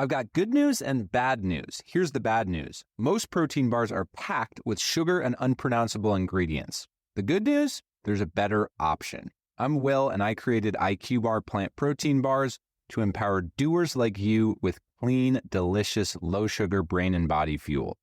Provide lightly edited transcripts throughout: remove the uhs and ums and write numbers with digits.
I've got good news and bad news. Here's the bad news. Most protein bars are packed with sugar and unpronounceable ingredients. The good news? There's a better option. I'm Will, and I created IQ Bar plant protein bars to empower doers like you with clean, delicious, low-sugar brain and body fuel.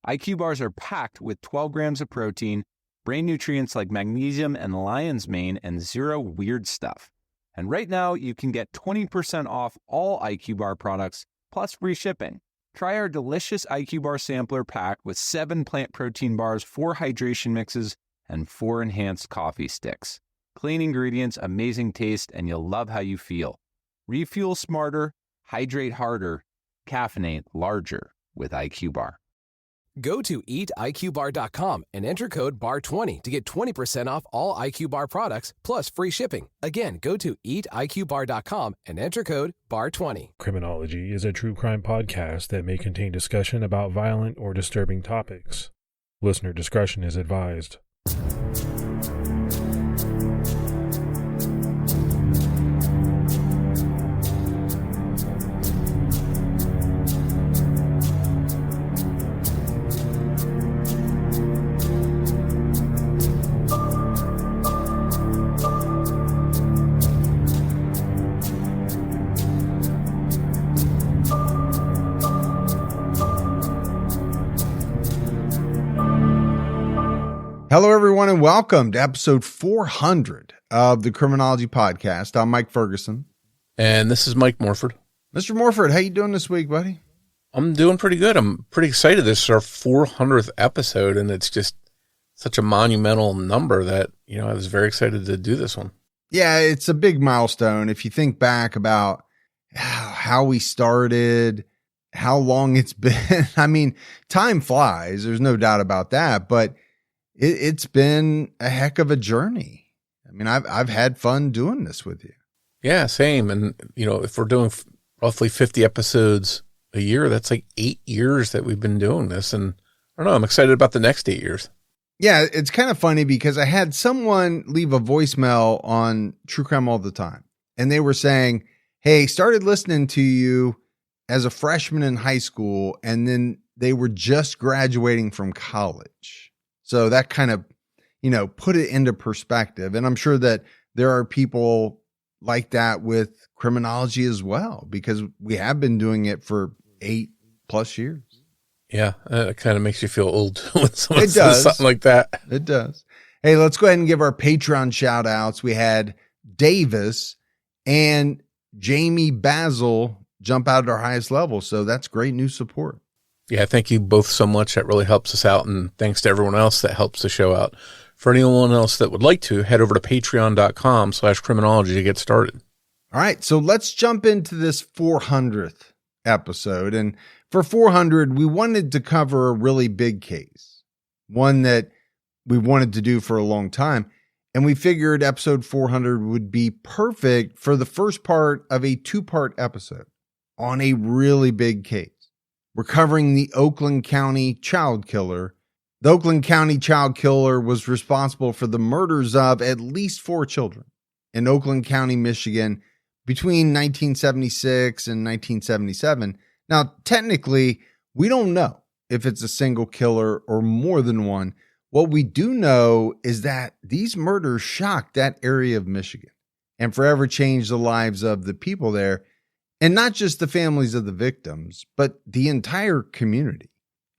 IQ bars are packed with 12 grams of protein, brain nutrients like magnesium and lion's mane, and zero weird stuff. And right now, you can get 20% off all IQ Bar products, plus free shipping. Try our delicious IQ Bar sampler pack with 7 plant protein bars, 4 hydration mixes, and 4 enhanced coffee sticks. Clean ingredients, amazing taste, and you'll love how you feel. Refuel smarter, hydrate harder, caffeinate larger with IQ Bar. Go to eatiqbar.com and enter code BAR20 to get 20% off all IQ Bar products plus free shipping. Again, go to eatiqbar.com and enter code BAR20. Criminology is a true crime podcast that may contain discussion about violent or disturbing topics. Listener discretion is advised. Hello, everyone, and welcome to episode 400 of the Criminology podcast. I'm Mike Ferguson. And this is Mike Morford. Mr. Morford, how you doing this week, buddy? I'm doing pretty good. I'm pretty excited. This is our 400th episode, and it's just such a monumental number that, I was very excited to do this one. Yeah, it's a big milestone. If you think back about how we started, how long it's been, I mean, time flies. There's no doubt about that, but it's been a heck of a journey. I mean, I've had fun doing this with you. Yeah, same. And, if we're doing roughly 50 episodes a year, that's like 8 years that we've been doing this. And I don't know, I'm excited about the next 8 years. Yeah, it's kind of funny because I had someone leave a voicemail on True Crime All the Time. And they were saying, hey, started listening to you as a freshman in high school. And then they were just graduating from college. So that kind of, put it into perspective. And I'm sure that there are people like that with criminology as well, because we have been doing it for 8+ years. Yeah, it kind of makes you feel old when someone It does. says something like that. It does. Hey, let's go ahead and give our Patreon shout outs. We had Davis and Jamie Basil jump out at our highest level. So that's great new support. Yeah, thank you both so much. That really helps us out. And thanks to everyone else that helps the show out. For anyone else that would like to, head over to patreon.com/criminology to get started. All right. So let's jump into this 400th episode. And for 400, we wanted to cover a really big case, one that we wanted to do for a long time. And we figured episode 400 would be perfect for the first part of a 2-part episode on a really big case. We're covering the Oakland County child killer. The Oakland County child killer was responsible for the murders of at least 4 children in Oakland County, Michigan, between 1976 and 1977. Now, technically, we don't know if it's a single killer or more than one. What we do know is that these murders shocked that area of Michigan and forever changed the lives of the people there. And not just the families of the victims, but the entire community.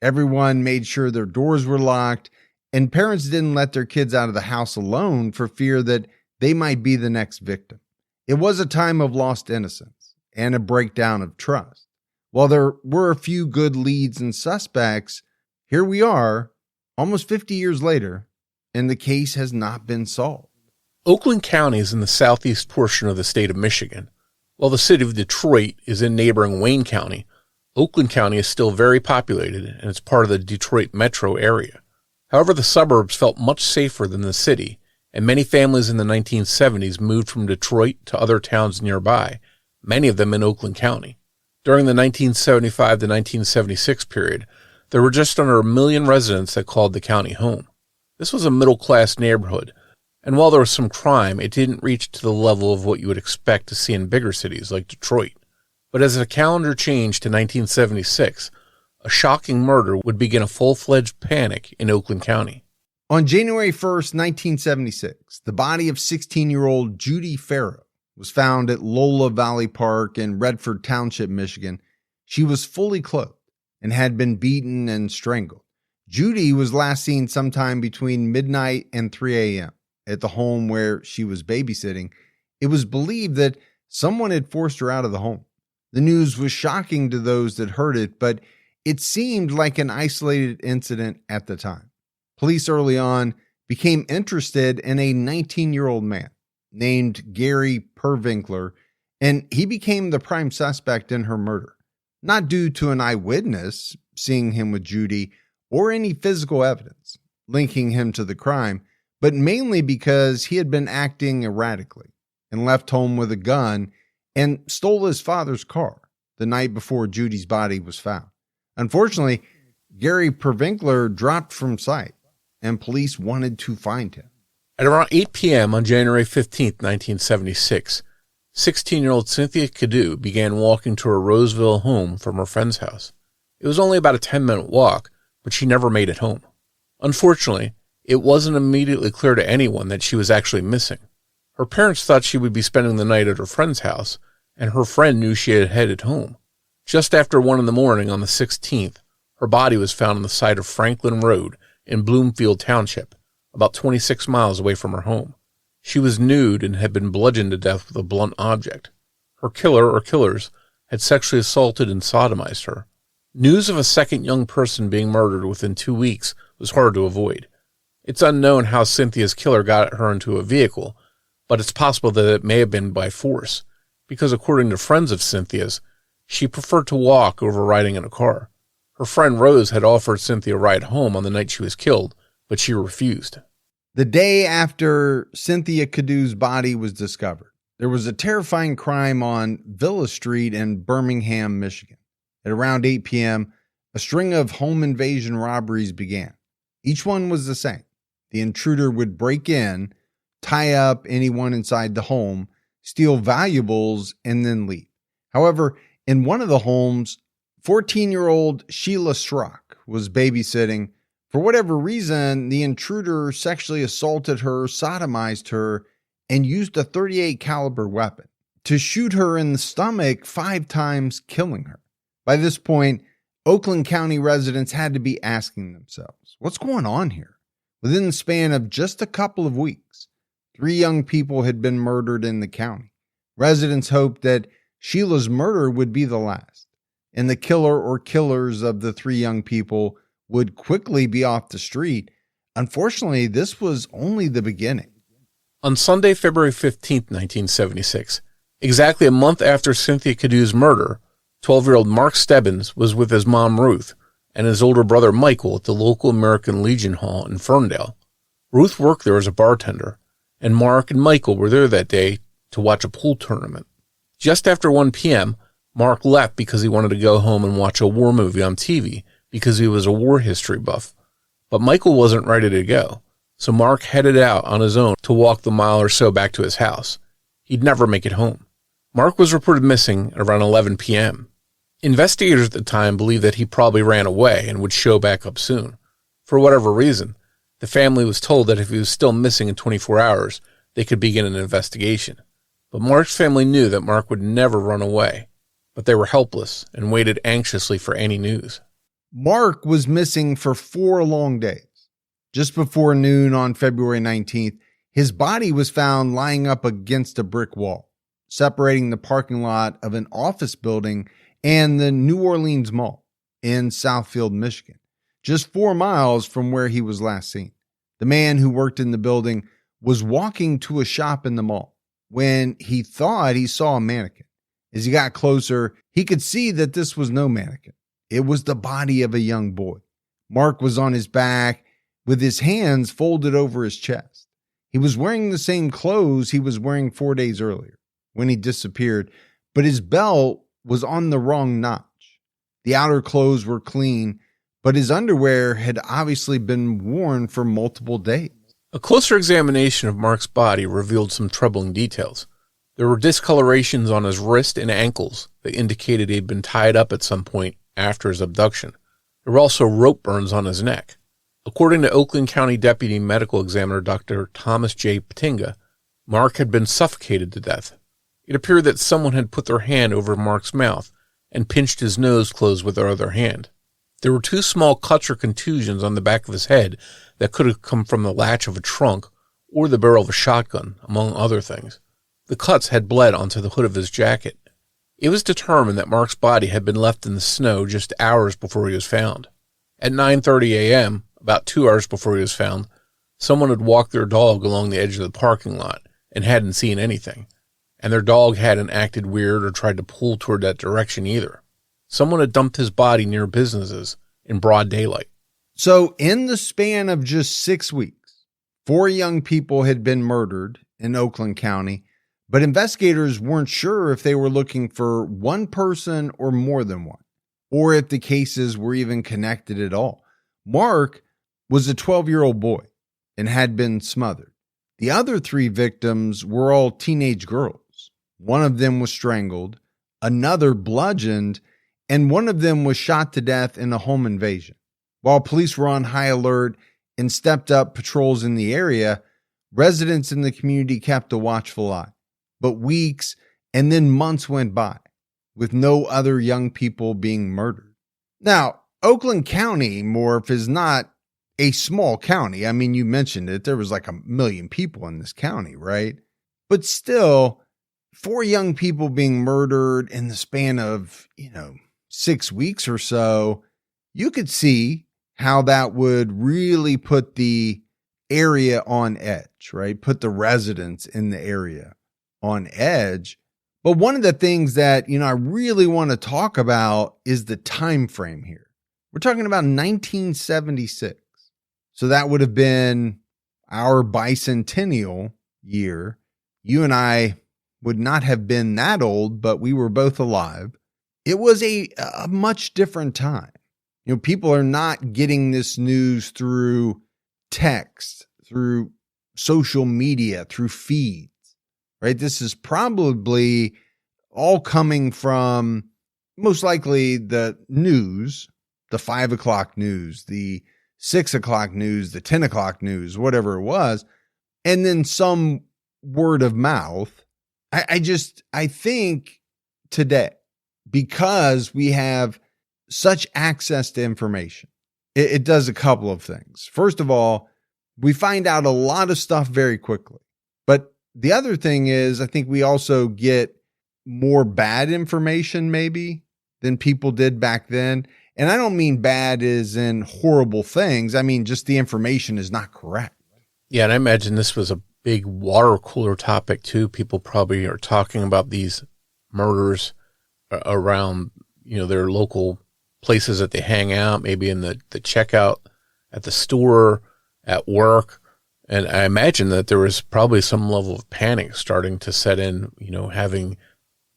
Everyone made sure their doors were locked, and parents didn't let their kids out of the house alone for fear that they might be the next victim. It was a time of lost innocence and a breakdown of trust. While there were a few good leads and suspects, here we are, almost 50 years later, and the case has not been solved. Oakland County is in the southeast portion of the state of Michigan. While the city of Detroit is in neighboring Wayne County, Oakland County is still very populated and it's part of the Detroit metro area. However, the suburbs felt much safer than the city, and many families in the 1970s moved from Detroit to other towns nearby, many of them in Oakland County. During the 1975 to 1976 period, there were just under 1 million residents that called the county home. This was a middle-class neighborhood, and while there was some crime, it didn't reach to the level of what you would expect to see in bigger cities like Detroit. But as the calendar changed to 1976, a shocking murder would begin a full-fledged panic in Oakland County. On January 1st, 1976, the body of 16-year-old Judy Farrow was found at Lola Valley Park in Redford Township, Michigan. She was fully clothed and had been beaten and strangled. Judy was last seen sometime between midnight and 3 a.m. at the home where she was babysitting. It was believed that someone had forced her out of the home. The news was shocking to those that heard it, but it seemed like an isolated incident at the time. Police early on became interested in a 19-year-old man named Gary Pervinkler, and he became the prime suspect in her murder, not due to an eyewitness seeing him with Judy or any physical evidence linking him to the crime, but mainly because he had been acting erratically and left home with a gun and stole his father's car the night before Judy's body was found. Unfortunately, Gary Pervinkler dropped from sight, and police wanted to find him. At around 8 p.m. on January 15, 1976, 16-year-old Cynthia Cadieux began walking to her Roseville home from her friend's house. It was only about a 10-minute walk, but she never made it home. Unfortunately, it wasn't immediately clear to anyone that she was actually missing. Her parents thought she would be spending the night at her friend's house, and her friend knew she had headed home. Just after 1 a.m. on the 16th, her body was found on the side of Franklin Road in Bloomfield Township, about 26 miles away from her home. She was nude and had been bludgeoned to death with a blunt object. Her killer or killers had sexually assaulted and sodomized her. News of a second young person being murdered within 2 weeks was hard to avoid. It's unknown how Cynthia's killer got her into a vehicle, but it's possible that it may have been by force, because according to friends of Cynthia's, she preferred to walk over riding in a car. Her friend Rose had offered Cynthia a ride home on the night she was killed, but she refused. The day after Cynthia Cadieux's body was discovered, there was a terrifying crime on Villa Street in Birmingham, Michigan. At around 8 p.m., a string of home invasion robberies began. Each one was the same. The intruder would break in, tie up anyone inside the home, steal valuables, and then leave. However, in one of the homes, 14-year-old Sheila Schrock was babysitting. For whatever reason, the intruder sexually assaulted her, sodomized her, and used a .38 caliber weapon to shoot her in the stomach 5 times, killing her. By this point, Oakland County residents had to be asking themselves, what's going on here? Within the span of just a couple of weeks, 3 young people had been murdered in the county. Residents hoped that Sheila's murder would be the last, and the killer or killers of the 3 young people would quickly be off the street. Unfortunately, this was only the beginning. On Sunday, February 15, 1976, exactly a month after Cynthia Cadieux's murder, 12-year-old Mark Stebbins was with his mom Ruth and his older brother Michael at the local American Legion Hall in Ferndale. Ruth worked there as a bartender, and Mark and Michael were there that day to watch a pool tournament. Just after 1 p.m., Mark left because he wanted to go home and watch a war movie on TV because he was a war history buff. But Michael wasn't ready to go, so Mark headed out on his own to walk the mile or so back to his house. He'd never make it home. Mark was reported missing at around 11 p.m. Investigators at the time believed that he probably ran away and would show back up soon. For whatever reason, the family was told that if he was still missing in 24 hours, they could begin an investigation. But Mark's family knew that Mark would never run away, but they were helpless and waited anxiously for any news. Mark was missing for 4 long days. Just before noon on February 19th, his body was found lying up against a brick wall, separating the parking lot of an office building and the New Orleans Mall in Southfield, Michigan, just 4 miles from where he was last seen. The man who worked in the building was walking to a shop in the mall when he thought he saw a mannequin. As he got closer, he could see that this was no mannequin. It was the body of a young boy. Mark was on his back with his hands folded over his chest. He was wearing the same clothes he was wearing 4 days earlier when he disappeared, but his belt was on the wrong notch. The outer clothes were clean, but his underwear had obviously been worn for multiple days. A closer examination of Mark's body revealed some troubling details. There were discolorations on his wrist and ankles that indicated he'd been tied up at some point after his abduction. There were also rope burns on his neck. According to Oakland County Deputy Medical Examiner Dr. Thomas J. Patinga, Mark had been suffocated to death. It appeared that someone had put their hand over Mark's mouth and pinched his nose closed with their other hand. There were 2 small cuts or contusions on the back of his head that could have come from the latch of a trunk or the barrel of a shotgun, among other things. The cuts had bled onto the hood of his jacket. It was determined that Mark's body had been left in the snow just hours before he was found. At 9:30 a.m., about 2 hours before he was found, someone had walked their dog along the edge of the parking lot and hadn't seen anything. And their dog hadn't acted weird or tried to pull toward that direction either. Someone had dumped his body near businesses in broad daylight. So in the span of just 6 weeks, 4 young people had been murdered in Oakland County, but investigators weren't sure if they were looking for one person or more than one, or if the cases were even connected at all. Mark was a 12-year-old boy and had been smothered. The other 3 victims were all teenage girls. One of them was strangled, another bludgeoned, and one of them was shot to death in a home invasion. While police were on high alert and stepped up patrols in the area, residents in the community kept a watchful eye. But weeks and then months went by with no other young people being murdered. Now, Oakland County, Morf, is not a small county. I mean, you mentioned it. There was like 1 million people in this county, right? But still, 4 young people being murdered in the span of, 6 weeks or so, you could see how that would really put the area on edge, right? Put the residents in the area on edge. But one of the things that, I really want to talk about is the time frame here. We're talking about 1976. So that would have been our bicentennial year. You and I would not have been that old, but we were both alive. It was a much different time. People are not getting this news through text, through social media, through feeds, right? This is probably all coming from most likely the news, the 5 o'clock news, the 6 o'clock news, the 10 o'clock news, whatever it was, and then some word of mouth. I think today, because we have such access to information, it does a couple of things. First of all, we find out a lot of stuff very quickly. But the other thing is, I think we also get more bad information maybe than people did back then. And I don't mean bad as in horrible things. I mean, just the information is not correct. Yeah, and I imagine this was a big water cooler topic too. People probably are talking about these murders around, their local places that they hang out, maybe in the checkout at the store, at work. And I imagine that there was probably some level of panic starting to set in, having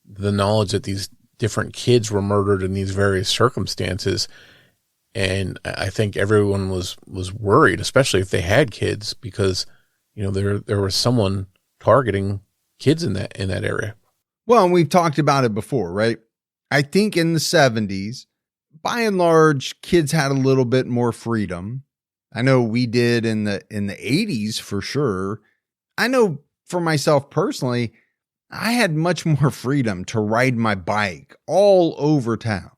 the knowledge that these different kids were murdered in these various circumstances. And I think everyone was worried, especially if they had kids, because, there was someone targeting kids in that area. Well, and we've talked about it before, right? I think in the 70s, by and large, kids had a little bit more freedom. I know we did in the 80s for sure. I know for myself personally, I had much more freedom to ride my bike all over town.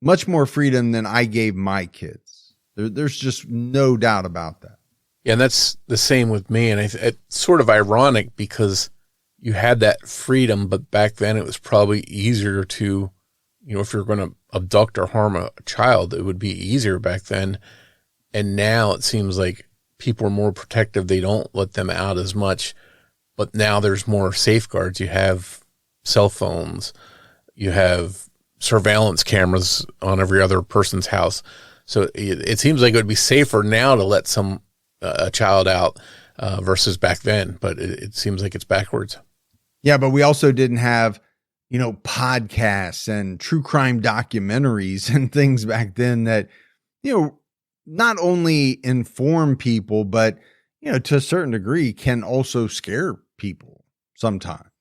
Much more freedom than I gave my kids. There's just no doubt about that. Yeah, and that's the same with me. And it's sort of ironic because you had that freedom, but back then it was probably easier to, if you're going to abduct or harm a child, it would be easier back then. And now it seems like people are more protective. They don't let them out as much. But now there's more safeguards. You have cell phones. You have surveillance cameras on every other person's house. So it seems like it would be safer now to let a child out versus back then. But it seems like it's backwards. Yeah, but we also didn't have, podcasts and true crime documentaries and things back then that, not only inform people, but, to a certain degree can also scare people sometimes.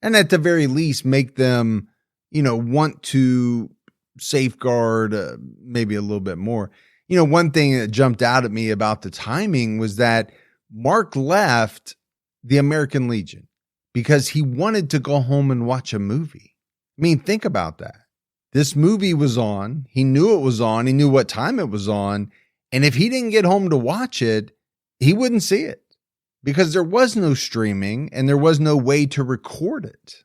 And at the very least, make them want to safeguard maybe a little bit more. One thing that jumped out at me about the timing was that Mark left the American Legion because he wanted to go home and watch a movie. I mean, think about that. This movie was on. He knew it was on. He knew what time it was on. And if he didn't get home to watch it, he wouldn't see it because there was no streaming and there was no way to record it.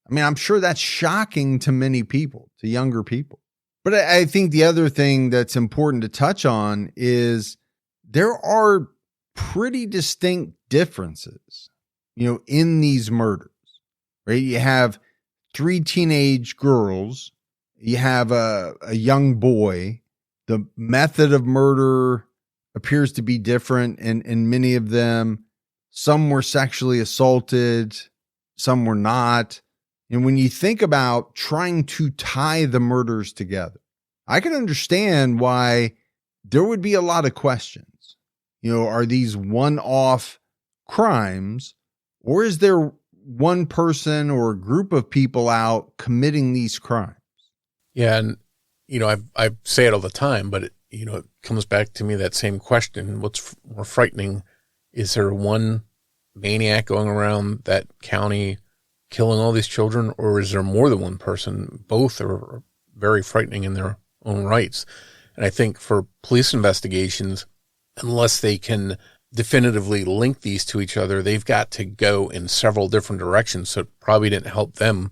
I mean, I'm sure that's shocking to many people, to younger people. But I think the other thing that's important to touch on is there are pretty distinct differences, in these murders, right? You have 3 teenage girls. You have a young boy. The method of murder appears to be different in many of them. Some were sexually assaulted. Some were not. And when you think about trying to tie the murders together, I can understand why there would be a lot of questions. Are these one-off crimes, or is there one person or a group of people out committing these crimes? Yeah, and I say it all the time, but it comes back to me that same question: what's more frightening? Is there one maniac going around that county killing all these children, or is there more than one person? Both are very frightening in their own rights. And I think for police investigations, unless they can definitively link these to each other, they've got to go in several different directions. So it probably didn't help them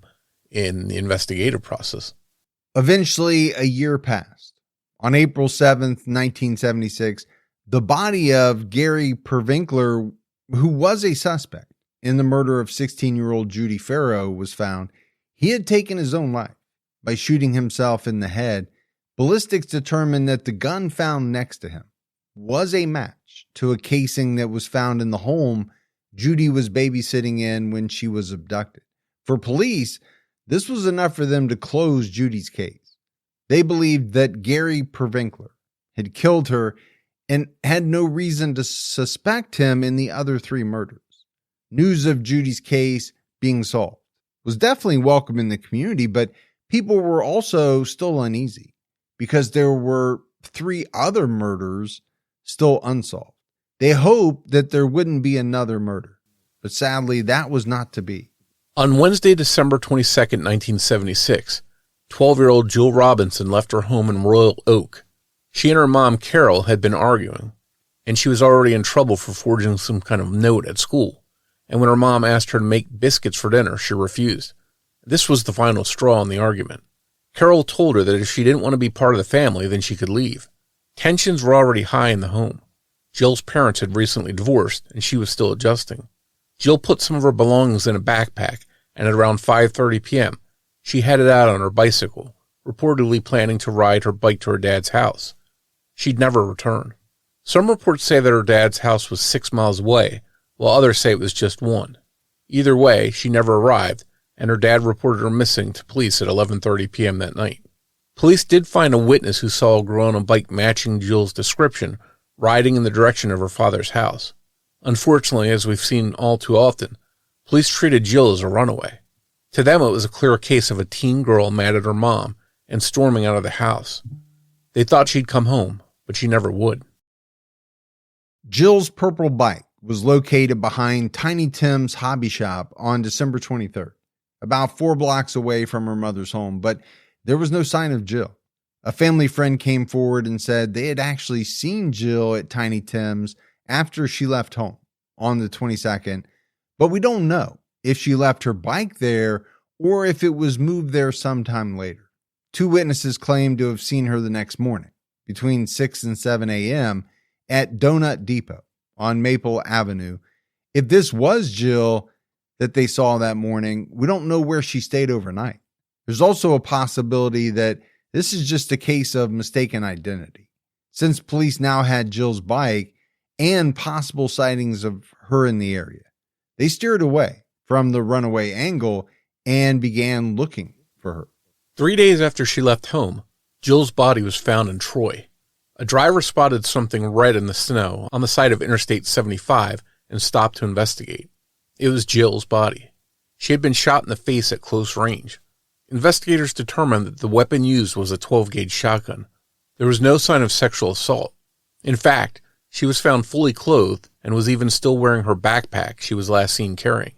in the investigative process. Eventually, a year passed. On April 7th, 1976, the body of Gary Pervinkler, who was a suspect in the murder of 16-year-old Judy Farrow, was found. He had taken his own life by shooting himself in the head. Ballistics determined that the gun found next to him was a match to a casing that was found in the home Judy was babysitting in when she was abducted. For police, this was enough for them to close Judy's case. They believed that Gary Pervinkler had killed her and had no reason to suspect him in the other 3 murders. News of Judy's case being solved was definitely welcome in the community, but people were also still uneasy because there were 3 other murders still unsolved. They hoped that there wouldn't be another murder, but sadly, that was not to be. On Wednesday, December 22nd, 1976, 12-year-old Jill Robinson left her home in Royal Oak. She and her mom, Carol, had been arguing, and she was already in trouble for forging some kind of note at school. And when her mom asked her to make biscuits for dinner, she refused. This was the final straw in the argument. Carol told her that if she didn't want to be part of the family, then she could leave. Tensions were already high in the home. Jill's parents had recently divorced, and she was still adjusting. Jill put some of her belongings in a backpack, and at around 5:30 p.m., she headed out on her bicycle, reportedly planning to ride her bike to her dad's house. She'd never return. Some reports say that her dad's house was 6 miles away, while others say it was just 1. Either way, she never arrived, and her dad reported her missing to police at 11:30 p.m. that night. Police did find a witness who saw a girl on a bike matching Jill's description, riding in the direction of her father's house. Unfortunately, as we've seen all too often, police treated Jill as a runaway. To them, it was a clear case of a teen girl mad at her mom and storming out of the house. They thought she'd come home, but she never would. Jill's purple bike was located behind Tiny Tim's hobby shop on December 23rd, about 4 blocks away from her mother's home, but there was no sign of Jill. A family friend came forward and said they had actually seen Jill at Tiny Tim's after she left home on the 22nd, but we don't know if she left her bike there or if it was moved there sometime later. 2 witnesses claimed to have seen her the next morning between 6 and 7 a.m. at Donut Depot on Maple Avenue. If this was Jill that they saw that morning, we don't know where she stayed overnight. There's also a possibility that this is just a case of mistaken identity, since police now had Jill's bike and possible sightings of her in the area. They steered away from the runaway angle and began looking for her. 3 days after she left home, Jill's body was found in Troy. A driver spotted something red in the snow on the side of Interstate 75 and stopped to investigate. It was Jill's body. She had been shot in the face at close range. Investigators determined that the weapon used was a 12-gauge shotgun. There was no sign of sexual assault. In fact, she was found fully clothed and was even still wearing her backpack she was last seen carrying.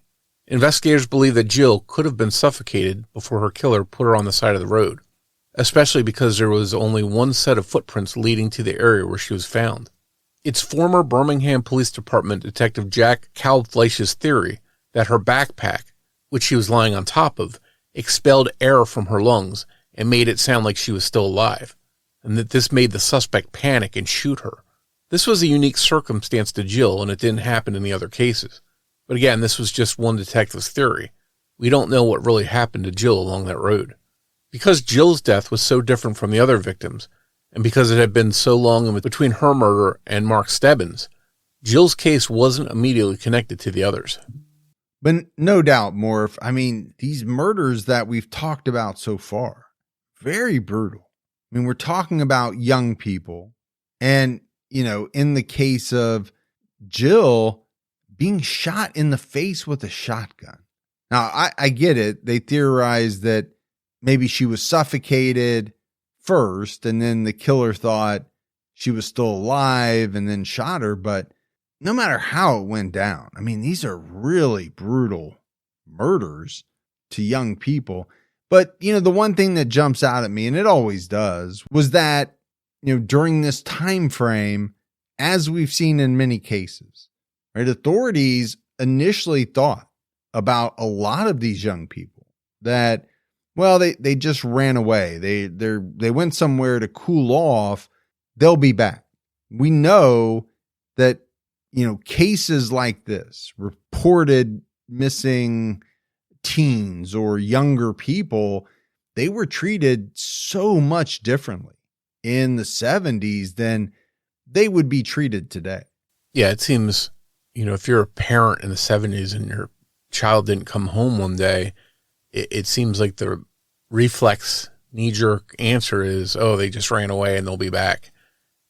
Investigators believe that Jill could have been suffocated before her killer put her on the side of the road, especially because there was only one set of footprints leading to the area where she was found. It's former Birmingham Police Department Detective Jack Kalbfleisch's theory that her backpack, which she was lying on top of, expelled air from her lungs and made it sound like she was still alive, and that this made the suspect panic and shoot her. This was a unique circumstance to Jill, and it didn't happen in the other cases. But again, this was just one detective's theory. We don't know what really happened to Jill along that road. Because Jill's death was so different from the other victims, and because it had been so long in between her murder and Mark Stebbins, Jill's case wasn't immediately connected to the others. But no doubt, Morf, I mean, these murders that we've talked about so far, very brutal. I mean, we're talking about young people. And, you know, in the case of Jill, being shot in the face with a shotgun. Now, I get it. They theorized that maybe she was suffocated first, and then the killer thought she was still alive and then shot her. But no matter how it went down, I mean, these are really brutal murders to young people. But, you know, the one thing that jumps out at me, and it always does, was that, you know, during this time frame, as we've seen in many cases, right, authorities initially thought about a lot of these young people that, well, they just ran away. They went somewhere to cool off. They'll be back. We know that, you know, cases like this, reported missing teens or younger people, they were treated so much differently in the 70s than they would be treated today. Yeah, it seems, you know, if you're a parent in the 70s and your child didn't come home one day, it seems like the reflex knee-jerk answer is, oh, they just ran away and they'll be back.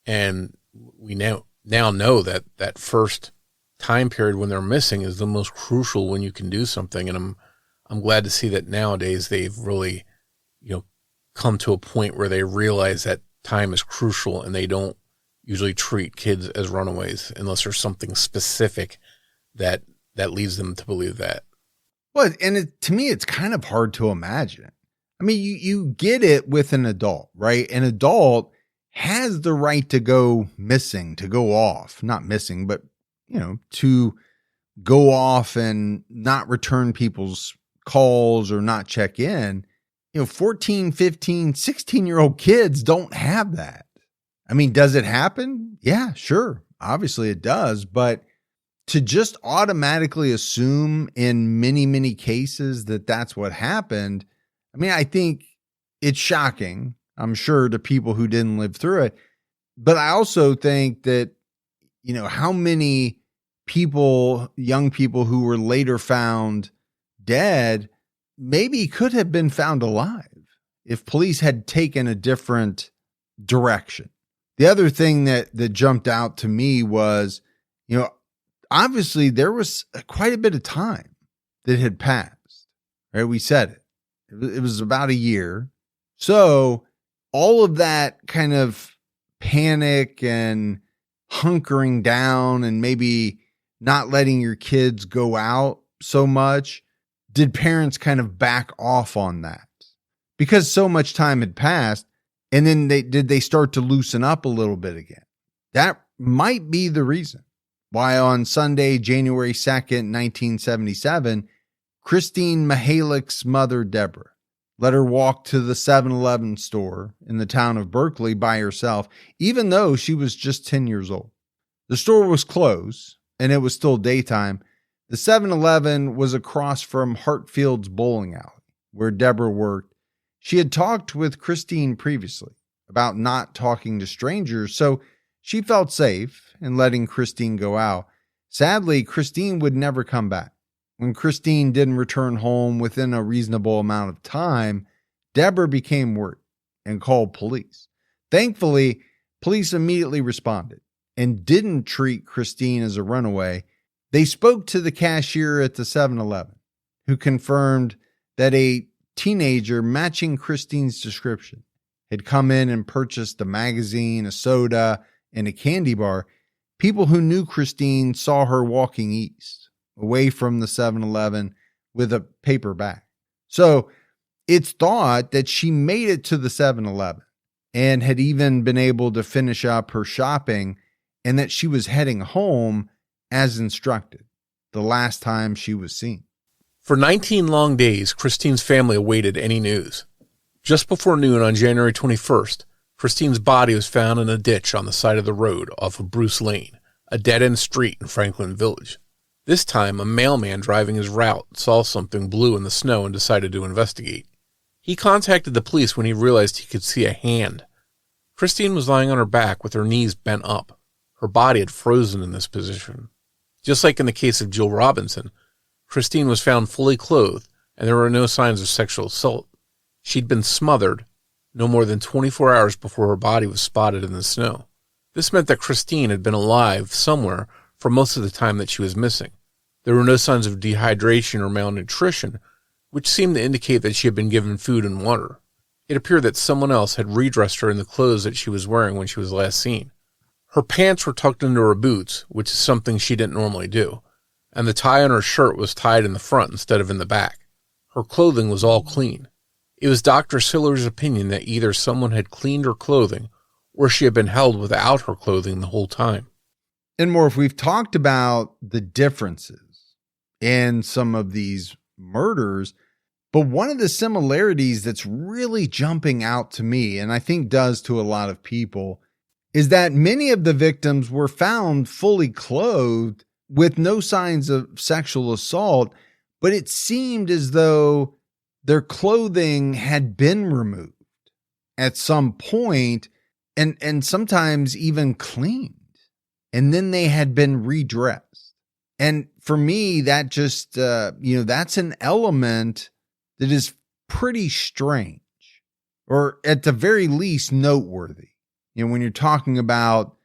And we now know that that first time period when they're missing is the most crucial when you can do something. And I'm glad to see that nowadays they've really, you know, come to a point where they realize that time is crucial and they don't usually treat kids as runaways unless there's something specific that leads them to believe that. Well, and to me, it's kind of hard to imagine. I mean, you get it with an adult, right? An adult has the right to go missing, to go off, not missing, but, you know, to go off and not return people's calls or not check in. You know, 14, 15, 16-year-old kids don't have that. I mean, does it happen? Yeah, sure. Obviously it does. But to just automatically assume in many, many cases that that's what happened, I mean, I think it's shocking, I'm sure, to people who didn't live through it. But I also think that, you know, how many people, young people who were later found dead, maybe could have been found alive if police had taken a different direction. The other thing that jumped out to me was, you know, obviously there was quite a bit of time that had passed, right? We said it. It was about a year. So all of that kind of panic and hunkering down and maybe not letting your kids go out so much, did parents kind of back off on that? Because so much time had passed, and then they start to loosen up a little bit again? That might be the reason why on Sunday, January 2nd, 1977, Christine Mihalik's mother, Deborah, let her walk to the 7-Eleven store in the town of Berkeley by herself, even though she was just 10 years old. The store was closed, and it was still daytime. The 7-Eleven was across from Hartfield's bowling alley, where Deborah worked. She had talked with Christine previously about not talking to strangers, so she felt safe in letting Christine go out. Sadly, Christine would never come back. When Christine didn't return home within a reasonable amount of time, Deborah became worried and called police. Thankfully, police immediately responded and didn't treat Christine as a runaway. They spoke to the cashier at the 7-Eleven, who confirmed that a teenager matching Christine's description had come in and purchased a magazine, a soda, and a candy bar, people who knew Christine saw her walking east, away from the 7-Eleven with a paper bag. So it's thought that she made it to the 7-Eleven and had even been able to finish up her shopping, and that she was heading home as instructed the last time she was seen. For 19 long days, Christine's family awaited any news. Just before noon on January 21st, Christine's body was found in a ditch on the side of the road off of Bruce Lane, a dead-end street in Franklin Village. This time, a mailman driving his route saw something blue in the snow and decided to investigate. He contacted the police when he realized he could see a hand. Christine was lying on her back with her knees bent up. Her body had frozen in this position. Just like in the case of Jill Robinson, Christine was found fully clothed, and there were no signs of sexual assault. She'd been smothered no more than 24 hours before her body was spotted in the snow. This meant that Christine had been alive somewhere for most of the time that she was missing. There were no signs of dehydration or malnutrition, which seemed to indicate that she had been given food and water. It appeared that someone else had redressed her in the clothes that she was wearing when she was last seen. Her pants were tucked into her boots, which is something she didn't normally do, and the tie on her shirt was tied in the front instead of in the back. Her clothing was all clean. It was Dr. Siller's opinion that either someone had cleaned her clothing or she had been held without her clothing the whole time. And Morf, we've talked about the differences in some of these murders, but one of the similarities that's really jumping out to me, and I think does to a lot of people, is that many of the victims were found fully clothed with no signs of sexual assault, but it seemed as though their clothing had been removed at some point and sometimes even cleaned, and then they had been redressed. And for me, that just, that's an element that is pretty strange, or at the very least noteworthy. When you're talking about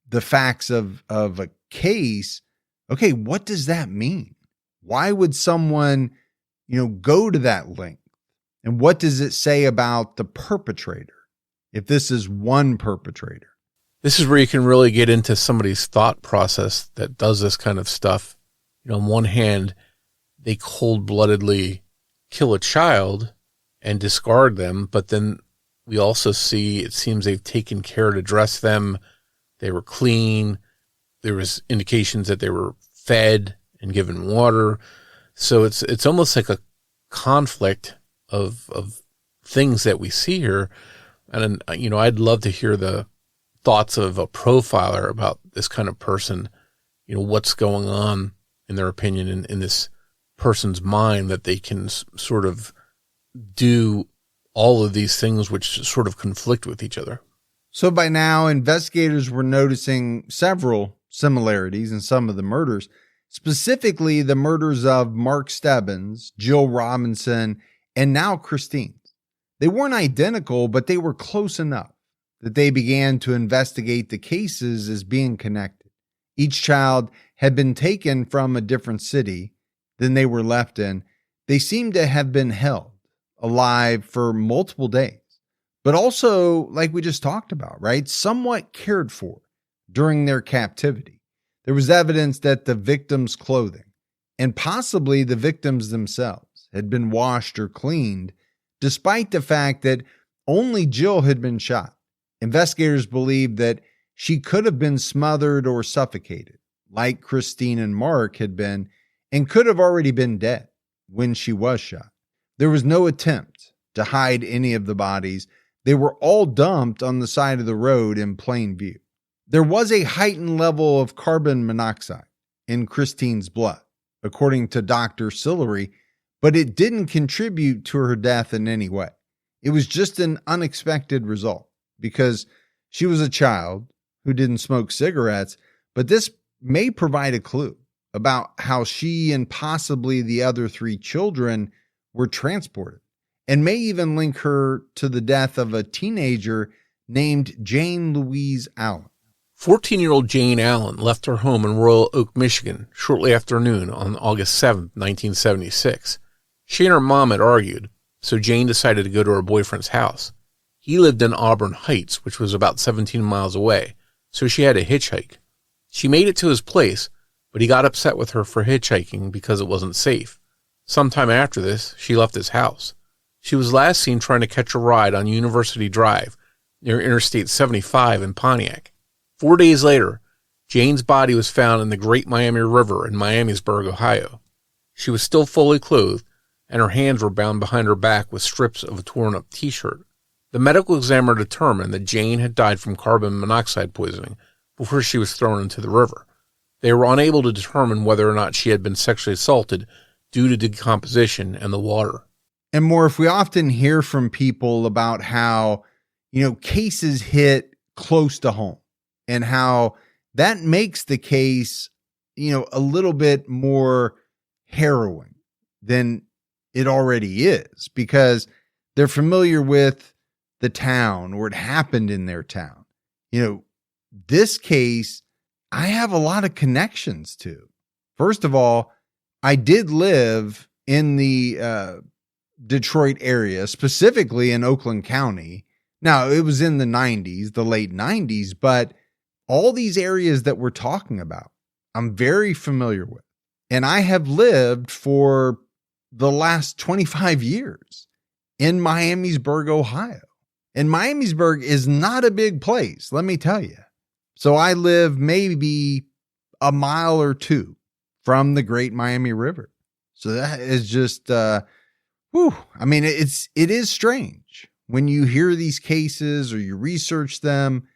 the facts of a case, okay, what does that mean? Why would someone, go to that length? And what does it say about the perpetrator, if this is one perpetrator? This is where you can really get into somebody's thought process that does this kind of stuff. On one hand, they cold-bloodedly kill a child and discard them, but then we also see, it seems they've taken care to dress them. They were clean. There was indications that they were fed and given water. So it's almost like a conflict of things that we see here. And, I'd love to hear the thoughts of a profiler about this kind of person, what's going on in their opinion in this person's mind that they can sort of do all of these things which sort of conflict with each other. So by now, investigators were noticing several similarities in some of the murders, specifically the murders of Mark Stebbins, Jill Robinson, and now Christine. They weren't identical, but they were close enough that they began to investigate the cases as being connected. Each child had been taken from a different city than they were left in. They seemed to have been held alive for multiple days, but also, like we just talked about, right, somewhat cared for during their captivity. There was evidence that the victims' clothing, and possibly the victims themselves, had been washed or cleaned, despite the fact that only Jill had been shot. Investigators believed that she could have been smothered or suffocated, like Christine and Mark had been, and could have already been dead when she was shot. There was no attempt to hide any of the bodies. They were all dumped on the side of the road in plain view. There was a heightened level of carbon monoxide in Christine's blood, according to Dr. Sillery, but it didn't contribute to her death in any way. It was just an unexpected result because she was a child who didn't smoke cigarettes, but this may provide a clue about how she and possibly the other 3 children were transported, and may even link her to the death of a teenager named Jane Louise Allen. 14-year-old Jane Allen left her home in Royal Oak, Michigan, shortly after noon on August 7, 1976. She and her mom had argued, so Jane decided to go to her boyfriend's house. He lived in Auburn Heights, which was about 17 miles away, so she had to hitchhike. She made it to his place, but he got upset with her for hitchhiking because it wasn't safe. Sometime after this, she left his house. She was last seen trying to catch a ride on University Drive near Interstate 75 in Pontiac. 4 days later, Jane's body was found in the Great Miami River in Miamisburg, Ohio. She was still fully clothed, and her hands were bound behind her back with strips of a torn-up t-shirt. The medical examiner determined that Jane had died from carbon monoxide poisoning before she was thrown into the river. They were unable to determine whether or not she had been sexually assaulted due to decomposition and the water. And Morf, we often hear from people about how, cases hit close to home and how that makes the case, a little bit more harrowing than it already is because they're familiar with the town or it happened in their town. This case, I have a lot of connections to. First of all, I did live in the Detroit area, specifically in Oakland County. Now, it was in the 90s, the late 90s, but all these areas that we're talking about, I'm very familiar with. And I have lived for the last 25 years in Miamisburg, Ohio. And Miamisburg is not a big place, let me tell you. So I live maybe a mile or two from the Great Miami River. So that is just, it is strange when you hear these cases or you research them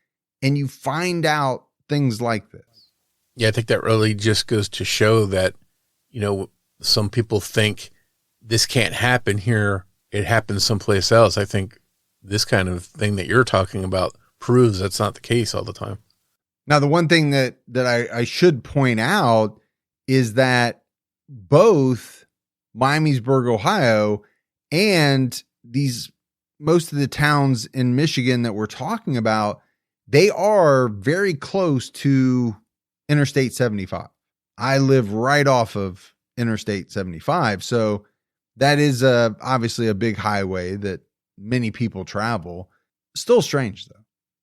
and you find out things like this. Yeah, I think that really just goes to show that, some people think this can't happen here. It happens someplace else. I think this kind of thing that you're talking about proves that's not the case all the time. Now, the one thing that I should point out is that both Miamisburg, Ohio, and most of the towns in Michigan that we're talking about, they are very close to Interstate 75. I live right off of Interstate 75. So that is obviously a big highway that many people travel. Still strange, though.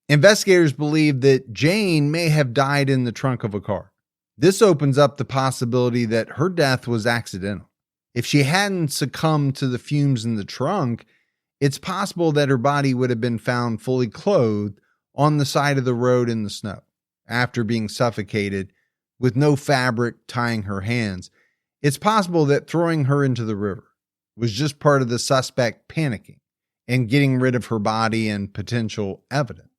Investigators believe that Jane may have died in the trunk of a car. This opens up the possibility that her death was accidental. If she hadn't succumbed to the fumes in the trunk, it's possible that her body would have been found fully clothed on the side of the road in the snow after being suffocated with no fabric tying her hands. It's possible that throwing her into the river was just part of the suspect panicking and getting rid of her body and potential evidence.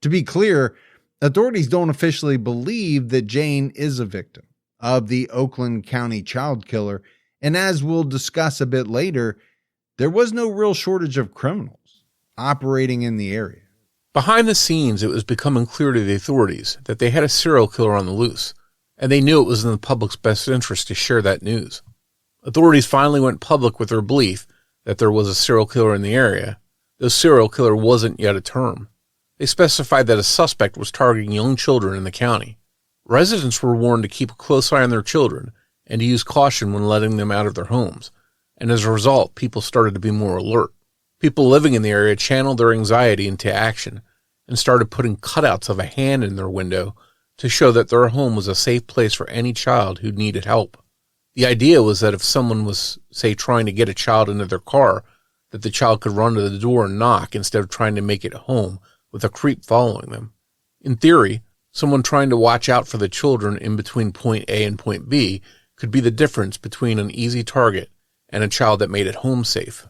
To be clear, authorities don't officially believe that Jane is a victim of the Oakland County child killer, and as we'll discuss a bit later, there was no real shortage of criminals operating in the area. Behind the scenes, it was becoming clear to the authorities that they had a serial killer on the loose, and they knew it was in the public's best interest to share that news. Authorities finally went public with their belief that there was a serial killer in the area, though serial killer wasn't yet a term. They specified that a suspect was targeting young children in the county. Residents were warned to keep a close eye on their children and to use caution when letting them out of their homes, and as a result, people started to be more alert. People living in the area channeled their anxiety into action and started putting cutouts of a hand in their window to show that their home was a safe place for any child who needed help. The idea was that if someone was, say, trying to get a child into their car, that the child could run to the door and knock instead of trying to make it home with a creep following them. In theory, someone trying to watch out for the children in between point A and point B could be the difference between an easy target and a child that made it home safe.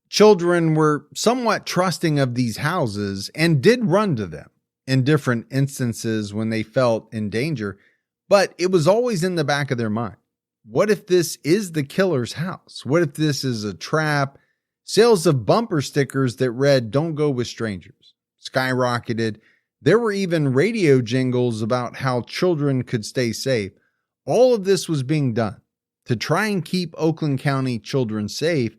Children were somewhat trusting of these houses and did run to them in different instances when they felt in danger, but it was always in the back of their mind. What if this is the killer's house? What if this is a trap? Sales of bumper stickers that read, "Don't go with strangers," skyrocketed. There were even radio jingles about how children could stay safe. All of this was being done to try and keep Oakland County children safe.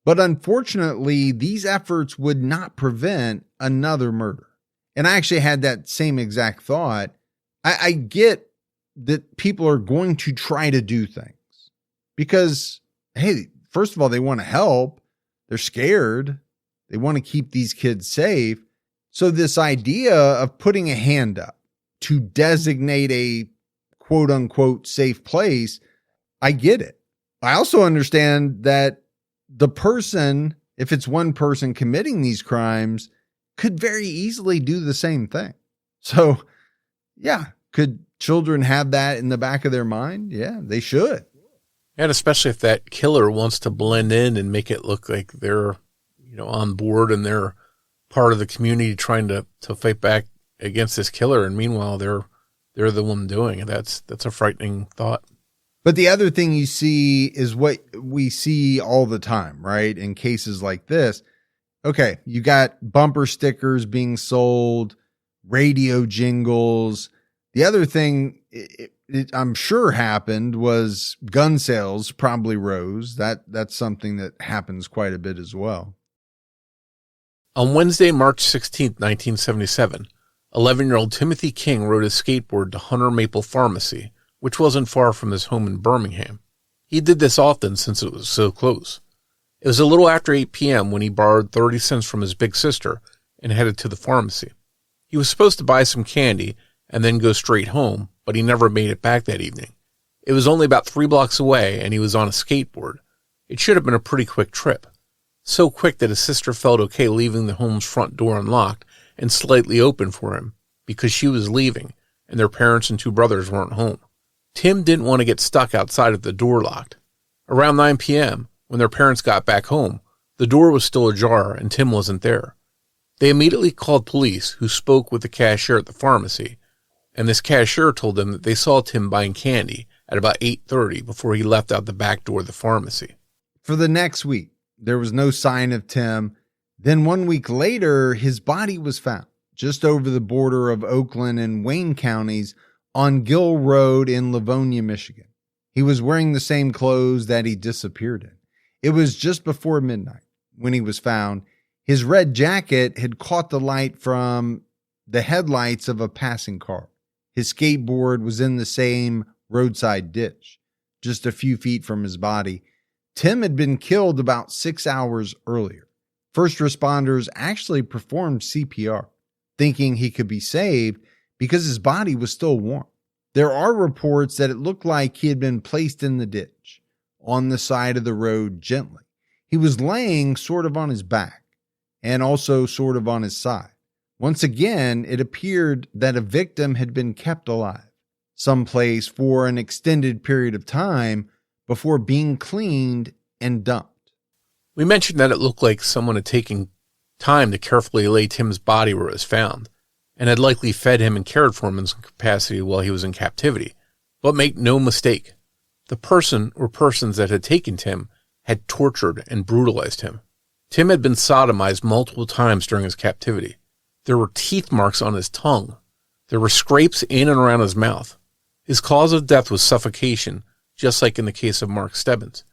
But unfortunately, these efforts would not prevent another murder. And I actually had that same exact thought. I get that people are going to try to do things because, hey, first of all, they want to help. They're scared. They want to keep these kids safe. So this idea of putting a hand up to designate a quote unquote safe place, I get it. I also understand that the person, if it's one person committing these crimes, could very easily do the same thing. So yeah, could children have that in the back of their mind? Yeah, they should. And especially if that killer wants to blend in and make it look like they're, on board and they're part of the community trying to fight back against this killer. And meanwhile, they're the one doing it. That's a frightening thought. But the other thing you see is what we see all the time, right? In cases like this. Okay, you got bumper stickers being sold, radio jingles. The other thing I'm sure happened was gun sales probably rose. That's something that happens quite a bit as well. On Wednesday, March 16th, 1977, 11-year-old Timothy King rode his skateboard to Hunter Maple Pharmacy, which wasn't far from his home in Birmingham. He did this often since it was so close. It was a little after 8 p.m. when he borrowed 30 cents from his big sister and headed to the pharmacy. He was supposed to buy some candy and then go straight home, but he never made it back that evening. It was only about 3 blocks away, and he was on a skateboard. It should have been a pretty quick trip. So quick that his sister felt okay leaving the home's front door unlocked and slightly open for him because she was leaving and their parents and 2 brothers weren't home. Tim didn't want to get stuck outside with the door locked. Around 9 p.m., when their parents got back home, the door was still ajar and Tim wasn't there. They immediately called police, who spoke with the cashier at the pharmacy, and this cashier told them that they saw Tim buying candy at about 8:30 before he left out the back door of the pharmacy. For the next week, there was no sign of Tim. Then 1 week later, his body was found just over the border of Oakland and Wayne counties on Gill Road in Livonia, Michigan. He was wearing the same clothes that he disappeared in. It was just before midnight when he was found. His red jacket had caught the light from the headlights of a passing car. His skateboard was in the same roadside ditch, just a few feet from his body. Tim had been killed about 6 hours earlier. First responders actually performed CPR, thinking he could be saved because his body was still warm. There are reports that it looked like he had been placed in the ditch on the side of the road gently. He was laying sort of on his back and also sort of on his side. Once again, it appeared that a victim had been kept alive someplace for an extended period of time before being cleaned and dumped. We mentioned that it looked like someone had taken time to carefully lay Tim's body where it was found, and had likely fed him and cared for him in some capacity while he was in captivity. But make no mistake, the person or persons that had taken Tim had tortured and brutalized him. Tim had been sodomized multiple times during his captivity. There were teeth marks on his tongue. There were scrapes in and around his mouth. His cause of death was suffocation, just like in the case of Mark Stebbins.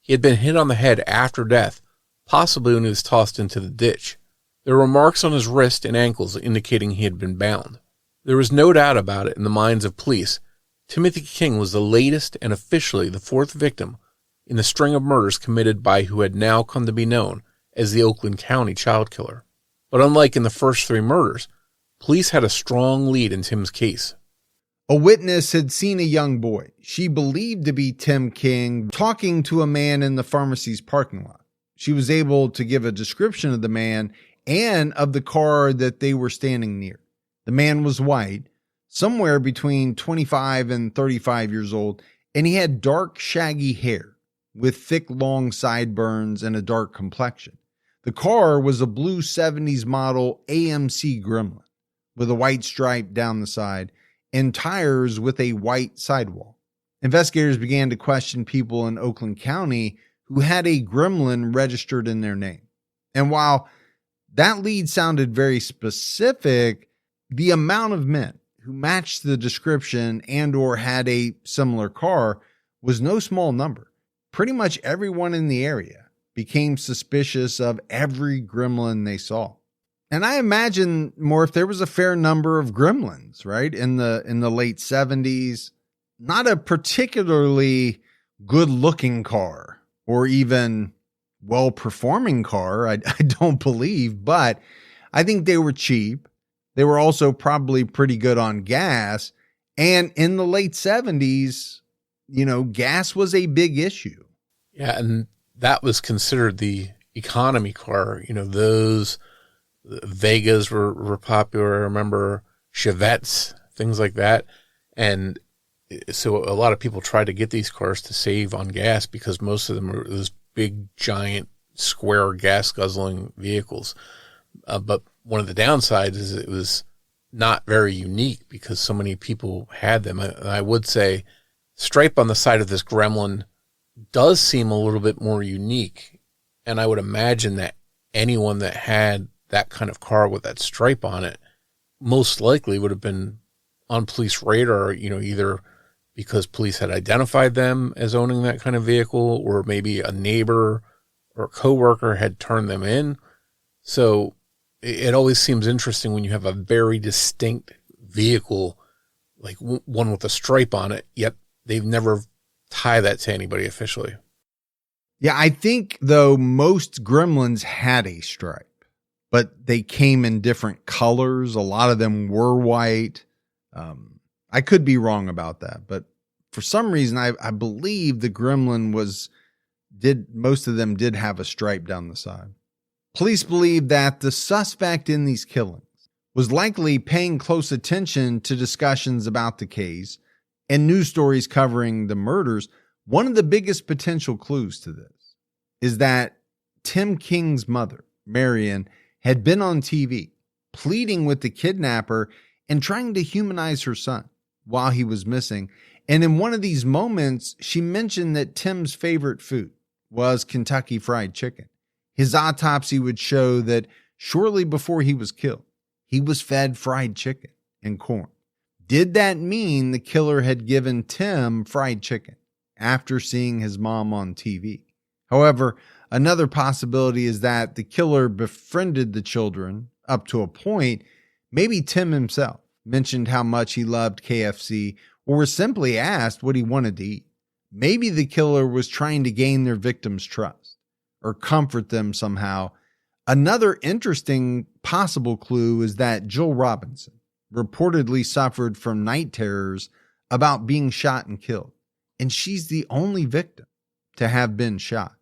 He had been hit on the head after death, possibly when he was tossed into the ditch. There were marks on his wrist and ankles indicating he had been bound. There was no doubt about it in the minds of police. Timothy King was the latest and officially the 4th victim in the string of murders committed by who had now come to be known as the Oakland County child killer. But unlike in the first 3 murders, police had a strong lead in Tim's case. A witness had seen a young boy she believed to be Tim King talking to a man in the pharmacy's parking lot. She was able to give a description of the man and of the car that they were standing near. The man was white, somewhere between 25 and 35 years old, and he had dark, shaggy hair with thick, long sideburns and a dark complexion. The car was a blue 70s model AMC Gremlin with a white stripe down the side and tires with a white sidewall. Investigators began to question people in Oakland County who had a Gremlin registered in their name. And while that lead sounded very specific, the amount of men who matched the description and or had a similar car was no small number. Pretty much everyone in the area became suspicious of every gremlin they saw. And I imagine, Morf, there was a fair number of gremlins, right? In the late 70s. Not a particularly good-looking car or even well-performing car, I don't believe, but I think they were cheap. They were also probably pretty good on gas. And in the late 70s, gas was a big issue. Yeah, and that was considered the economy car. Those Vegas were popular. I remember Chevettes, things like that. And so a lot of people tried to get these cars to save on gas because most of them were those big, giant, square gas guzzling vehicles. But one of the downsides is it was not very unique because so many people had them. I would say stripe on the side of this Gremlin does seem a little bit more unique. And I would imagine that anyone that had that kind of car with that stripe on it most likely would have been on police radar, either because police had identified them as owning that kind of vehicle, or maybe a neighbor or a coworker had turned them in. So it always seems interesting when you have a very distinct vehicle, like one with a stripe on it, yet they've never tied that to anybody officially. Yeah, I think, though, most Gremlins had a stripe, but they came in different colors. A lot of them were white. I could be wrong about that, but for some reason, I believe the Gremlin most of them did have a stripe down the side. Police believe that the suspect in these killings was likely paying close attention to discussions about the case and news stories covering the murders. One of the biggest potential clues to this is that Tim King's mother, Marion, had been on TV pleading with the kidnapper and trying to humanize her son while he was missing. And in one of these moments, she mentioned that Tim's favorite food was Kentucky Fried Chicken. His autopsy would show that shortly before he was killed, he was fed fried chicken and corn. Did that mean the killer had given Tim fried chicken after seeing his mom on TV? However, another possibility is that the killer befriended the children up to a point. Maybe Tim himself mentioned how much he loved KFC, or was simply asked what he wanted to eat. Maybe the killer was trying to gain their victims' trust or comfort them somehow. Another interesting possible clue is that Jill Robinson reportedly suffered from night terrors about being shot and killed, and she's the only victim to have been shot.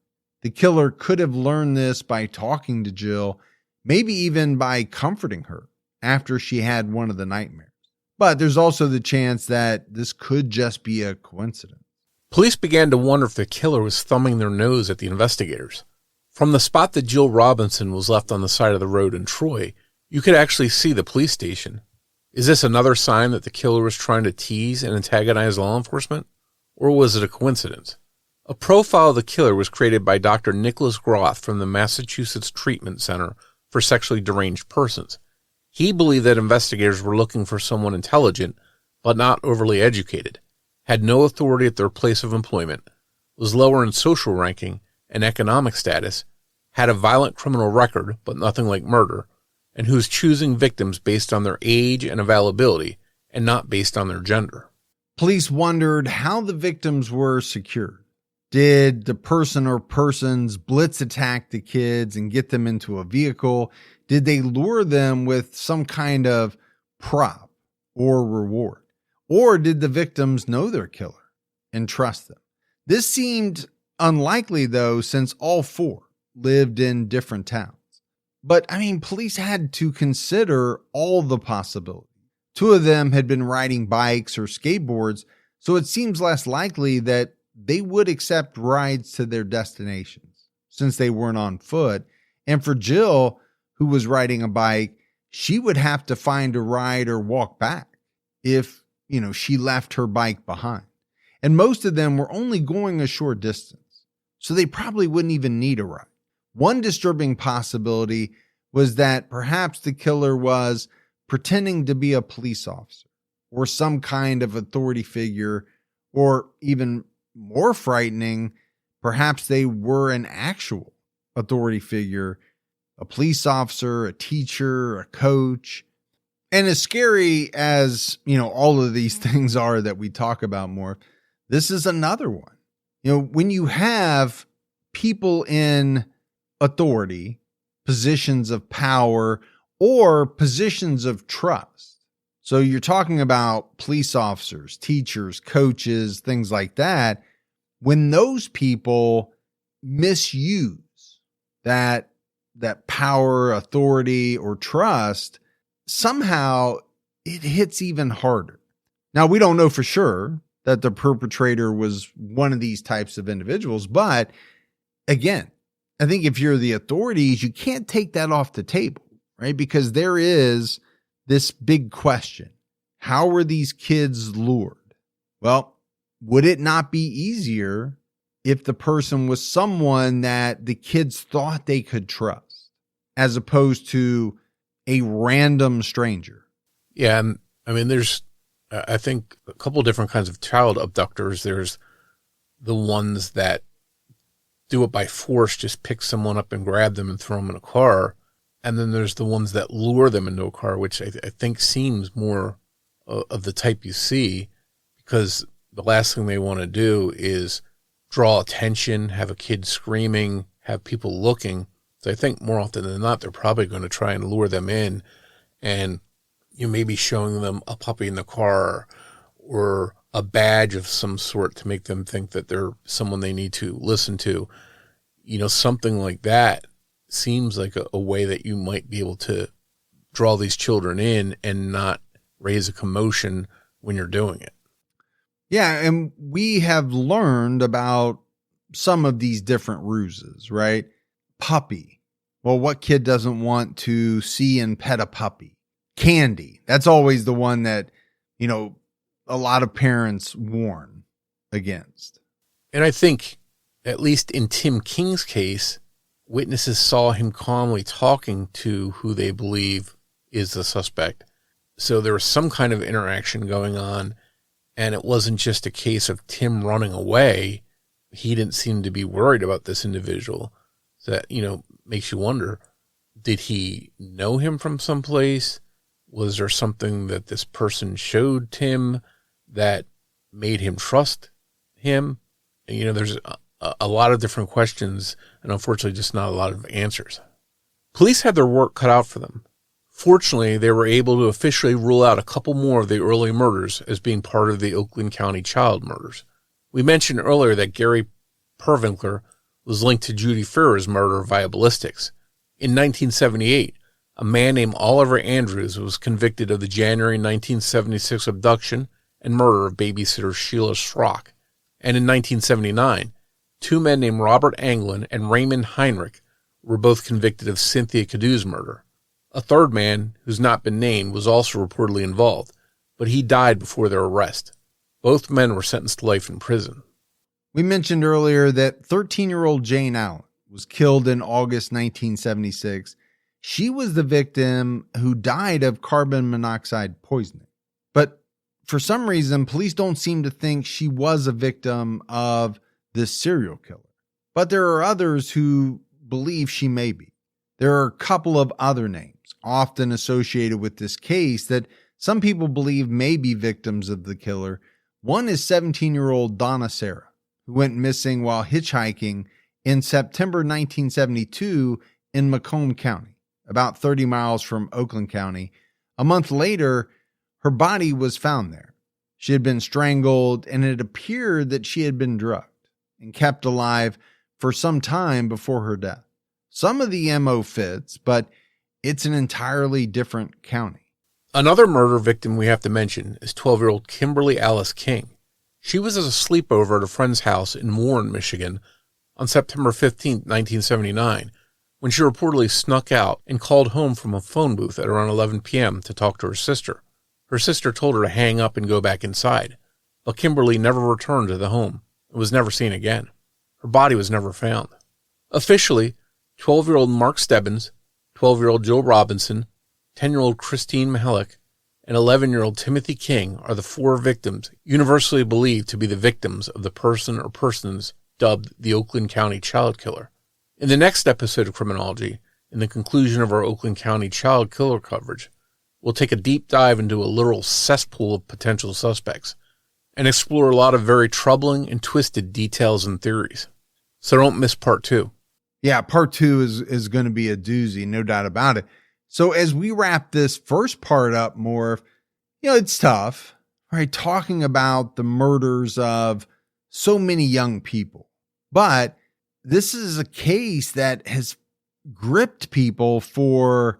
The killer could have learned this by talking to Jill, maybe even by comforting her after she had one of the nightmares. But there's also the chance that this could just be a coincidence. Police began to wonder if the killer was thumbing their nose at the investigators. From the spot that Jill Robinson was left on the side of the road in Troy, you could actually see the police station. Is this another sign that the killer was trying to tease and antagonize law enforcement? Or was it a coincidence? A profile of the killer was created by Dr. Nicholas Groth from the Massachusetts Treatment Center for Sexually Deranged Persons. He believed that investigators were looking for someone intelligent, but not overly educated, had no authority at their place of employment, was lower in social ranking and economic status, had a violent criminal record, but nothing like murder, and who was choosing victims based on their age and availability, and not based on their gender. Police wondered how the victims were secured. Did the person or persons blitz attack the kids and get them into a vehicle? Did they lure them with some kind of prop or reward? Or did the victims know their killer and trust them? This seemed unlikely, though, since all four lived in different towns. But, police had to consider all the possibilities. Two of them had been riding bikes or skateboards, so it seems less likely that they would accept rides to their destinations since they weren't on foot. And for Jill, who was riding a bike, she would have to find a ride or walk back if, she left her bike behind. And most of them were only going a short distance, so they probably wouldn't even need a ride. One disturbing possibility was that perhaps the killer was pretending to be a police officer or some kind of authority figure, or even more frightening, perhaps they were an actual authority figure, a police officer, a teacher, a coach. And as scary as, all of these things are that we talk about more, this is another one. When you have people in authority, positions of power, or positions of trust. So you're talking about police officers, teachers, coaches, things like that. When those people misuse that power, authority, or trust, somehow it hits even harder. Now, we don't know for sure that the perpetrator was one of these types of individuals, but again, I think if you're the authorities, you can't take that off the table, right? Because there is this big question. How were these kids lured? Well, would it not be easier if the person was someone that the kids thought they could trust, as opposed to a random stranger? Yeah, and I mean, there's, I think, a couple different kinds of child abductors. There's the ones that do it by force, just pick someone up and grab them and throw them in a car. And then there's the ones that lure them into a car, which I think seems more of the type you see, because the last thing they want to do is draw attention, have a kid screaming, have people looking. So I think more often than not, they're probably going to try and lure them in, and you may be showing them a puppy in the car or a badge of some sort to make them think that they're someone they need to listen to. You know, something like that seems like a way that you might be able to draw these children in and not raise a commotion when you're doing it. Yeah, and we have learned about some of these different ruses, right? Puppy. Well, what kid doesn't want to see and pet a puppy? Candy. That's always the one that, you know, a lot of parents warn against. And I think, at least in Tim King's case, witnesses saw him calmly talking to who they believe is the suspect. So there was some kind of interaction going on, and it wasn't just a case of Tim running away. He didn't seem to be worried about this individual. So that, you know, makes you wonder, did he know him from someplace? Was there something that this person showed Tim that made him trust him? And, you know, there's a lot of different questions, and unfortunately just not a lot of answers. Police had their work cut out for them. Fortunately, they were able to officially rule out a couple more of the early murders as being part of the Oakland County child murders. We mentioned earlier that Gary Pervinkler was linked to Judy Farrer's murder via ballistics. In 1978, a man named Oliver Andrews was convicted of the January 1976 abduction and murder of babysitter Sheila Schrock. And in 1979, two men named Robert Anglin and Raymond Heinrich were both convicted of Cynthia Cadou's murder. A third man, who's not been named, was also reportedly involved, but he died before their arrest. Both men were sentenced to life in prison. We mentioned earlier that 13-year-old Jane Allen was killed in August 1976. She was the victim who died of carbon monoxide poisoning. But for some reason, police don't seem to think she was a victim of this serial killer. But there are others who believe she may be. There are a couple of other names often associated with this case that some people believe may be victims of the killer. One is 17-year-old Donna Sarah, who went missing while hitchhiking in September 1972 in Macomb County, about 30 miles from Oakland County. A month later, her body was found there. She had been strangled, and it appeared that she had been drugged and kept alive for some time before her death. Some of the MO fits, but it's an entirely different county. Another murder victim we have to mention is 12-year-old Kimberly Alice King. She was at a sleepover at a friend's house in Warren, Michigan on September 15, 1979, when she reportedly snuck out and called home from a phone booth at around 11 p.m. to talk to her sister. Her sister told her to hang up and go back inside, but Kimberly never returned to the home and was never seen again. Her body was never found. Officially, 12-year-old Mark Stebbins, 12-year-old Joe Robinson, 10-year-old Christine Mihalik, and 11-year-old Timothy King are the four victims universally believed to be the victims of the person or persons dubbed the Oakland County child killer. In the next episode of Criminology, in the conclusion of our Oakland County child killer coverage, we'll take a deep dive into a literal cesspool of potential suspects and explore a lot of very troubling and twisted details and theories. So don't miss part 2. Yeah, part 2 is going to be a doozy, no doubt about it. So as we wrap this first part up, Morf, it's tough, right? Talking about the murders of so many young people. But this is a case that has gripped people for,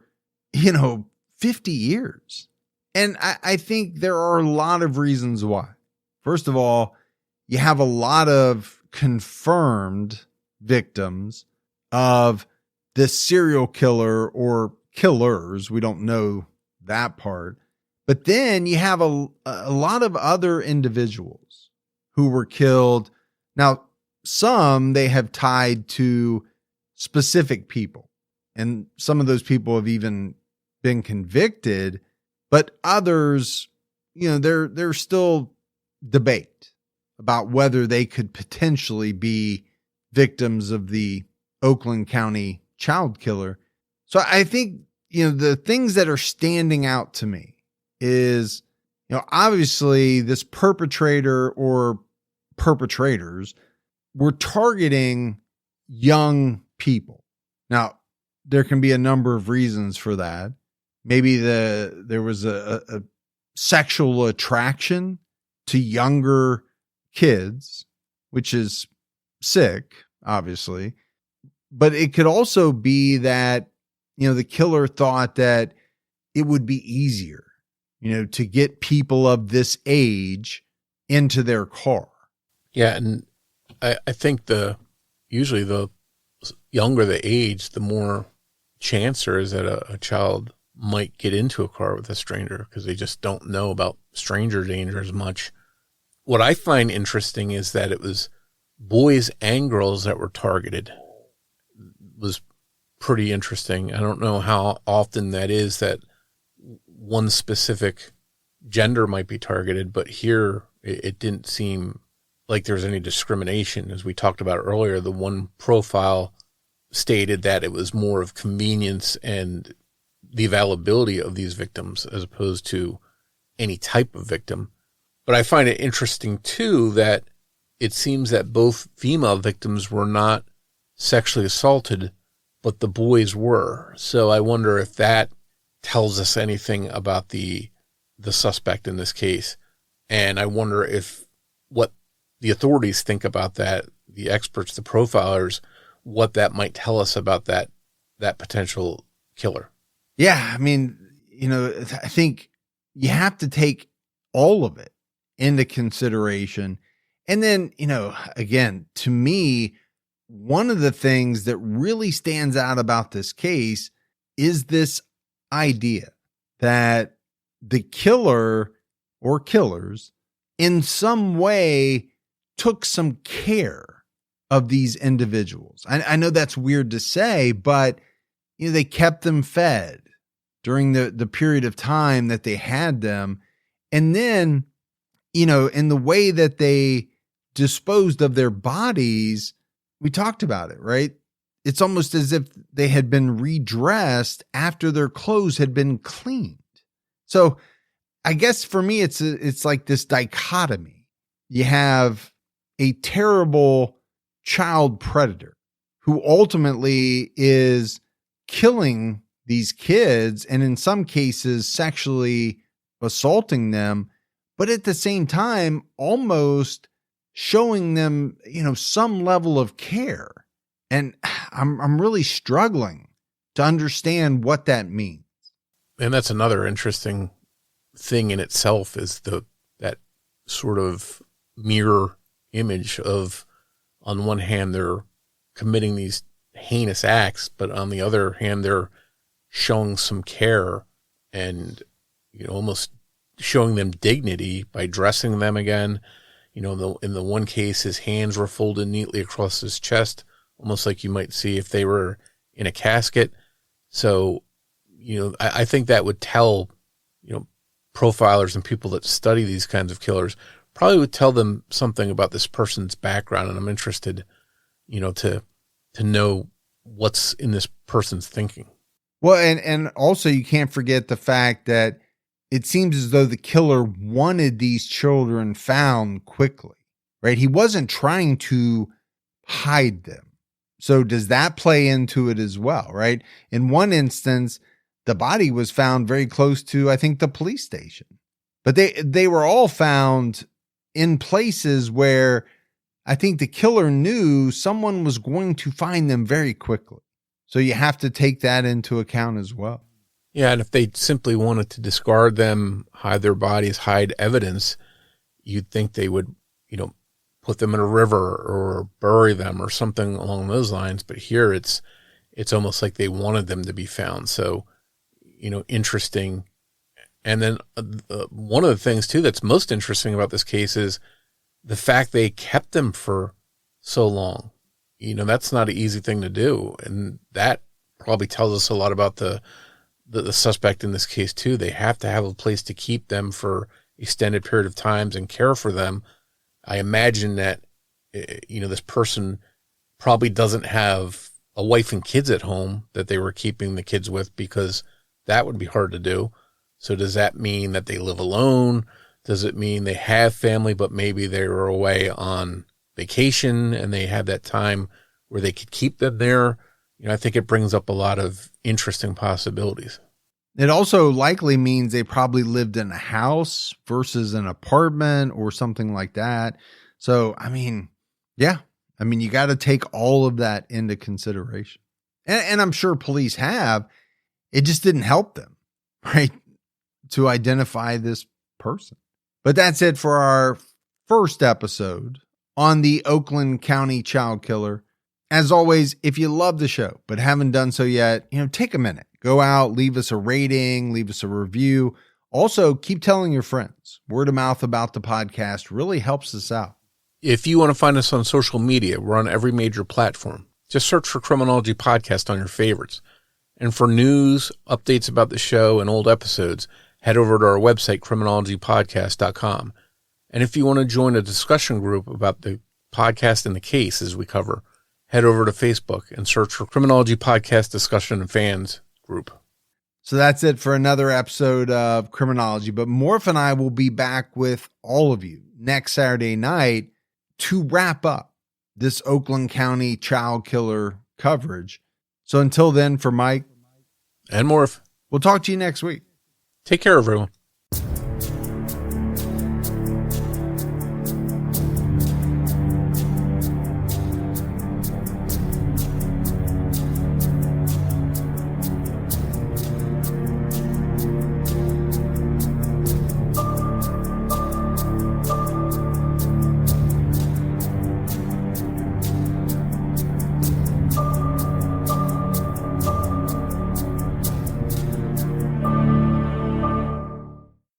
50 years. And I think there are a lot of reasons why. First of all, you have a lot of confirmed victims of this serial killer or killers. We don't know that part. But then you have a lot of other individuals who were killed. Now, some they have tied to specific people, and some of those people have even been convicted, but others, there's still debate about whether they could potentially be victims of the Oakland County child killer. So I think, the things that are standing out to me is, obviously this perpetrator or perpetrators were targeting young people. Now, there can be a number of reasons for that. Maybe there was a sexual attraction to younger kids, which is sick, obviously. But it could also be that, the killer thought that it would be easier, to get people of this age into their car. Yeah, and I think usually the younger the age, the more chance there is that a child might get into a car with a stranger because they just don't know about stranger danger as much. What I find interesting is that it was boys and girls that were targeted. It was pretty interesting. I don't know how often that is that one specific gender might be targeted, but here it didn't seem like there was any discrimination. As we talked about earlier, the one profile stated that it was more of convenience and the availability of these victims as opposed to any type of victim. But I find it interesting, too, that it seems that both female victims were not sexually assaulted, but the boys were. So I wonder if that tells us anything about the suspect in this case. And I wonder if what the authorities think about that, the experts, the profilers, what that might tell us about that potential killer. Yeah, I mean, I think you have to take all of it into consideration. And then, again, to me, one of the things that really stands out about this case is this idea that the killer or killers in some way took some care of these individuals. I know that's weird to say, but they kept them fed during the period of time that they had them. And then, in the way that they disposed of their bodies, we talked about it, right? It's almost as if they had been redressed after their clothes had been cleaned. So I guess for me, it's like this dichotomy. You have a terrible child predator who ultimately is killing these kids and in some cases sexually assaulting them, but at the same time, almost showing them, some level of care. And I'm really struggling to understand what that means. And that's another interesting thing in itself is that sort of mirror image of, on one hand, they're committing these heinous acts, but on the other hand, they're showing some care and, almost showing them dignity by dressing them again. In the one case, his hands were folded neatly across his chest, almost like you might see if they were in a casket. So, I think that would tell, profilers and people that study these kinds of killers probably would tell them something about this person's background. And I'm interested, to know what's in this person's thinking. Well, and also you can't forget the fact that it seems as though the killer wanted these children found quickly, right? He wasn't trying to hide them. So does that play into it as well, right? In one instance, the body was found very close to, I think, the police station. But they were all found in places where I think the killer knew someone was going to find them very quickly. So you have to take that into account as well. Yeah, and if they simply wanted to discard them, hide their bodies, hide evidence, you'd think they would, put them in a river or bury them or something along those lines. But here it's almost like they wanted them to be found. So, interesting. And then one of the things too that's most interesting about this case is the fact they kept them for so long. That's not an easy thing to do. And that probably tells us a lot about the suspect in this case too. They have to have a place to keep them for extended period of times and care for them. I imagine that, this person probably doesn't have a wife and kids at home that they were keeping the kids with, because that would be hard to do. So does that mean that they live alone? Does it mean they have family, but maybe they were away on vacation and they had that time where they could keep them there? I think it brings up a lot of interesting possibilities. It also likely means they probably lived in a house versus an apartment or something like that. So, you got to take all of that into consideration. And I'm sure police have. It just didn't help them, right, to identify this person. But that's it for our first episode on the Oakland County child killer. As always, if you love the show but haven't done so yet, take a minute. Go out, leave us a rating, leave us a review. Also, keep telling your friends. Word of mouth about the podcast really helps us out. If you want to find us on social media, we're on every major platform. Just search for Criminology Podcast on your favorites. And for news, updates about the show, and old episodes, head over to our website, criminologypodcast.com. And if you want to join a discussion group about the podcast and the cases we cover, head over to Facebook and search for Criminology Podcast Discussion and Fans Group. So that's it for another episode of Criminology. But Morf and I will be back with all of you next Saturday night to wrap up this Oakland County child killer coverage. So until then, for Mike and Morf, we'll talk to you next week. Take care, everyone.